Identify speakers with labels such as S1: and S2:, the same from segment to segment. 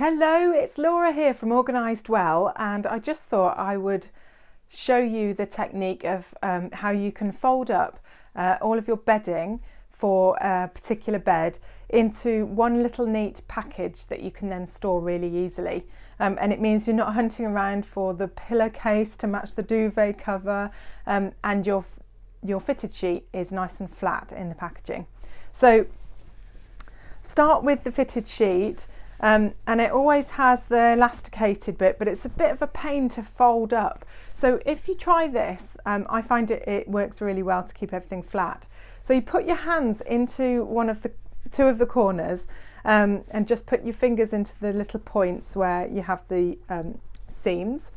S1: Hello, it's Laura here from OrganisedWell, and I just thought I would show you the technique of how you can fold up all of your bedding for a particular bed into one little neat package that you can then store really easily. And it means you're not hunting around for the pillowcase to match the duvet cover, and your fitted sheet is nice and flat in the packaging. So start with the fitted sheet. And it always has the elasticated bit, but it's a bit of a pain to fold up. So if you try this, I find it works really well to keep everything flat. So you put your hands into two of the corners, and just put your fingers into the little points where you have the seams.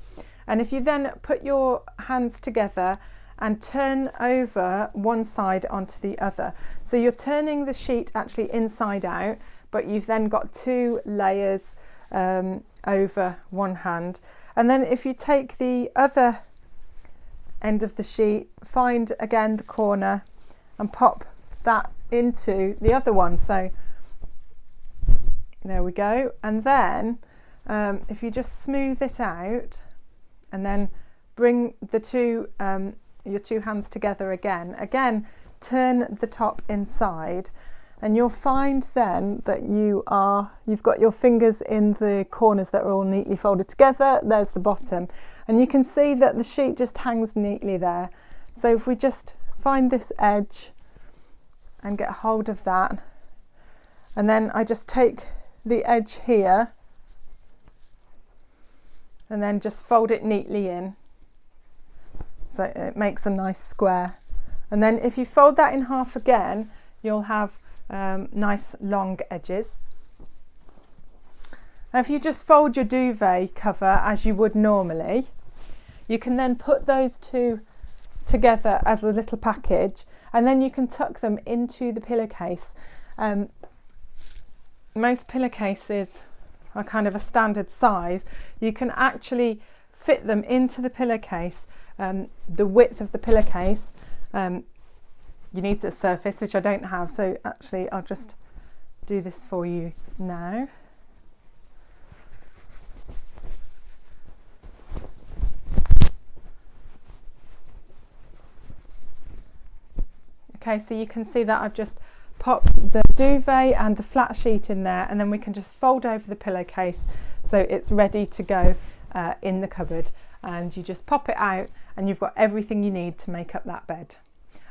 S1: And if you then put your hands together and turn over one side onto the other, so you're turning the sheet actually inside out, but you've then got two layers over one hand. And then if you take the other end of the sheet, find again the corner and pop that into the other one. So there we go. And then if you just smooth it out and then bring the your two hands together again, turn the top inside, and you'll find then that you've got your fingers in the corners that are all neatly folded together. There's the bottom, and you can see that the sheet just hangs neatly there. So if we just find this edge and get hold of that, and then I just take the edge here and then just fold it neatly in, so it makes a nice square. And then if you fold that in half again, you'll have nice long edges. Now if you just fold your duvet cover as you would normally, you can then put those two together as a little package, and then you can tuck them into the pillowcase. Most pillowcases are kind of a standard size. You can actually fit them into the pillowcase, the width of the pillowcase. You need a surface, which I don't have, so actually I'll just do this for you now. Okay, so you can see that I've just popped the duvet and the flat sheet in there, and then we can just fold over the pillowcase so it's ready to go in the cupboard, and you just pop it out and you've got everything you need to make up that bed.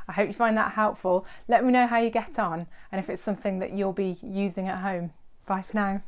S1: I hope you find that helpful. Let me know how you get on and if it's something that you'll be using at home. Bye for now.